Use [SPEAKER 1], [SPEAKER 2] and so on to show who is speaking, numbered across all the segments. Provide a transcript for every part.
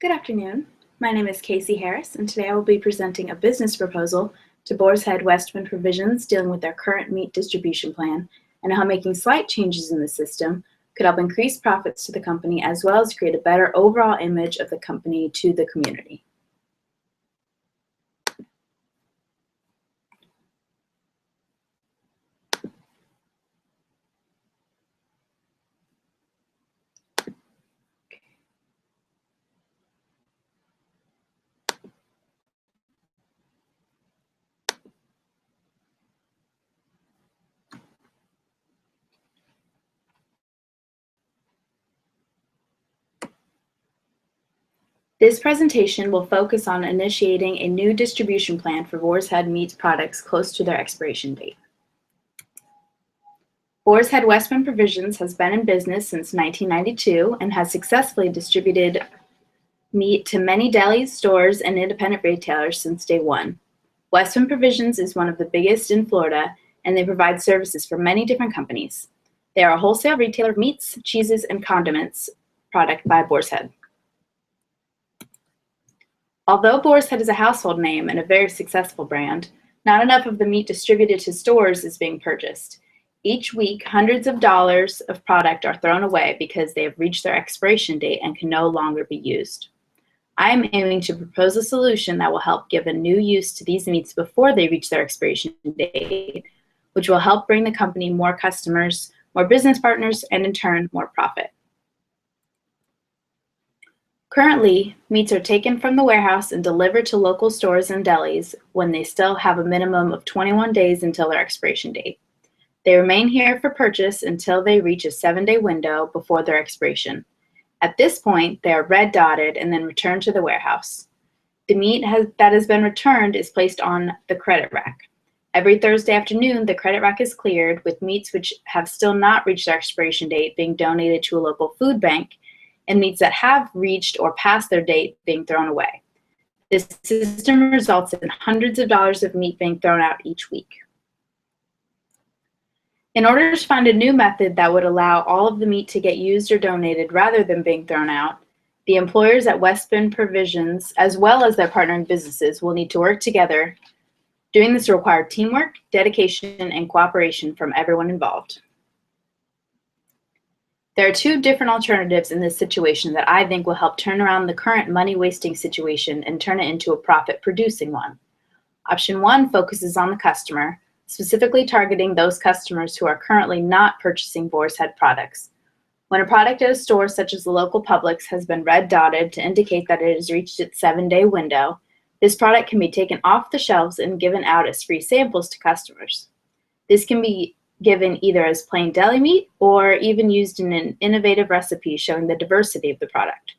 [SPEAKER 1] Good afternoon. My name is Casey Harris, and today I will be presenting a business proposal to Boars Head Westwind Provisions dealing with their current meat distribution plan and how making slight changes in the system could help increase profits to the company as well as create a better overall image of the company to the community. This presentation will focus on initiating a new distribution plan for Boars Head meat products close to their expiration date. Boars Head Westwind Provisions has been in business since 1992 and has successfully distributed meat to many delis, stores, and independent retailers since day one. Westwind Provisions is one of the biggest in Florida, and they provide services for many different companies. They are a wholesale retailer of meats, cheeses, and condiments product by Boars Head. Although Boars Head is a household name and a very successful brand, not enough of the meat distributed to stores is being purchased. Each week, hundreds of dollars of product are thrown away because they have reached their expiration date and can no longer be used. I am aiming to propose a solution that will help give a new use to these meats before they reach their expiration date, which will help bring the company more customers, more business partners, and in turn, more profit. Currently, meats are taken from the warehouse and delivered to local stores and delis when they still have a minimum of 21 days until their expiration date. They remain here for purchase until they reach a 7-day window before their expiration. At this point, they are red dotted and then returned to the warehouse. The meat that has been returned is placed on the credit rack. Every Thursday afternoon, the credit rack is cleared with meats which have still not reached their expiration date being donated to a local food bank and meats that have reached or passed their date being thrown away. This system results in hundreds of dollars of meat being thrown out each week. In order to find a new method that would allow all of the meat to get used or donated rather than being thrown out, the employers at Westwind Provisions, as well as their partnering businesses, will need to work together. Doing this will require teamwork, dedication, and cooperation from everyone involved. There are two different alternatives in this situation that I think will help turn around the current money-wasting situation and turn it into a profit-producing one. Option 1 focuses on the customer, specifically targeting those customers who are currently not purchasing Boars Head products. When a product at a store such as the local Publix has been red dotted to indicate that it has reached its 7-day window, this product can be taken off the shelves and given out as free samples to customers. This can be given either as plain deli meat or even used in an innovative recipe showing the diversity of the product.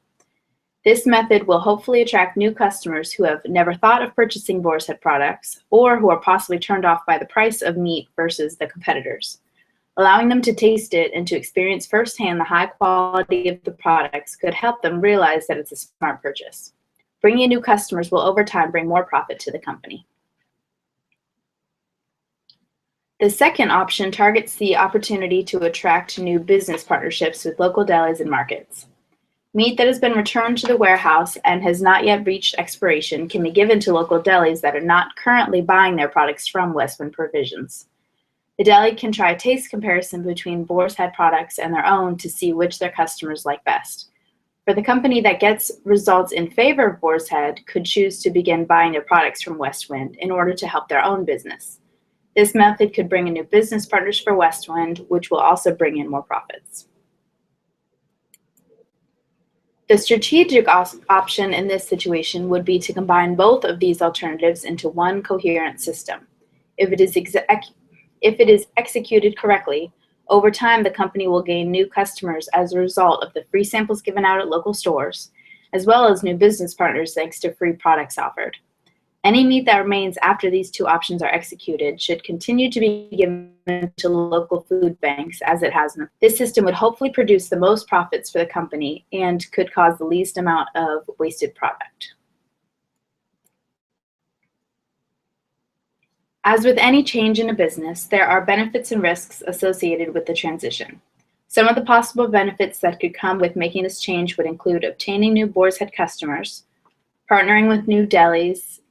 [SPEAKER 1] This method will hopefully attract new customers who have never thought of purchasing Boars Head products or who are possibly turned off by the price of meat versus the competitors. Allowing them to taste it and to experience firsthand the high quality of the products could help them realize that it's a smart purchase. Bringing in new customers will over time bring more profit to the company. The second option targets the opportunity to attract new business partnerships with local delis and markets. Meat that has been returned to the warehouse and has not yet reached expiration can be given to local delis that are not currently buying their products from Westwind Provisions. The deli can try a taste comparison between Boars Head products and their own to see which their customers like best. For the company that gets results in favor of Boars Head could choose to begin buying their products from Westwind in order to help their own business. This method could bring in new business partners for Westwind, which will also bring in more profits. The strategic option in this situation would be to combine both of these alternatives into one coherent system. If it is executed correctly, over time the company will gain new customers as a result of the free samples given out at local stores, as well as new business partners thanks to free products offered. Any meat that remains after these two options are executed should continue to be given to local food banks as it has been. This system would hopefully produce the most profits for the company and could cause the least amount of wasted product. As with any change in a business, there are benefits and risks associated with the transition. Some of the possible benefits that could come with making this change would include obtaining new Boars Head customers, partnering with new delis,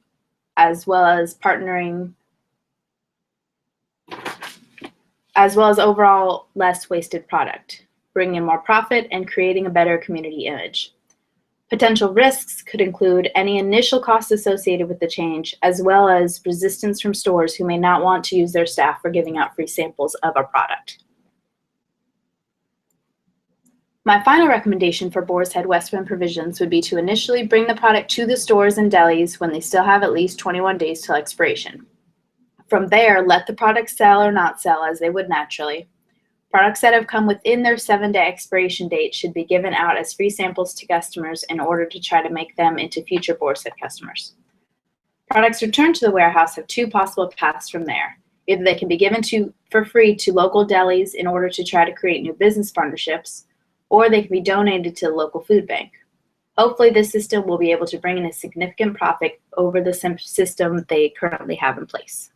[SPEAKER 1] as well as overall less wasted product, bringing in more profit and creating a better community image. Potential risks could include any initial costs associated with the change, as well as resistance from stores who may not want to use their staff for giving out free samples of our product. My final recommendation for Boars Head Westwind provisions would be to initially bring the product to the stores and delis when they still have at least 21 days till expiration. From there, let the product sell or not sell as they would naturally. Products that have come within their 7-day expiration date should be given out as free samples to customers in order to try to make them into future Boars Head customers. Products returned to the warehouse have 2 possible paths from there. Either they can be given for free to local delis in order to try to create new business partnerships, or they can be donated to the local food bank. Hopefully this system will be able to bring in a significant profit over the system they currently have in place.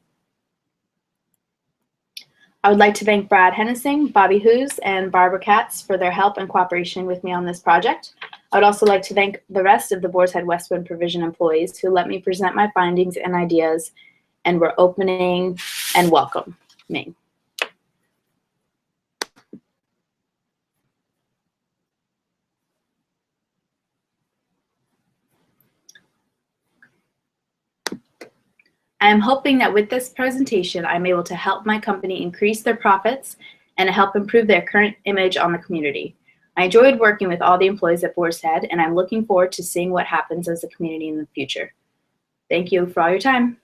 [SPEAKER 1] I would like to thank Brad Hennessing, Bobby Hoos, and Barbara Katz for their help and cooperation with me on this project. I would also like to thank the rest of the Boars Head Westwind Provision employees who let me present my findings and ideas and were opening and welcoming. I am hoping that with this presentation, I'm able to help my company increase their profits and help improve their current image on the community. I enjoyed working with all the employees at Boars Head, and I'm looking forward to seeing what happens as a community in the future. Thank you for all your time.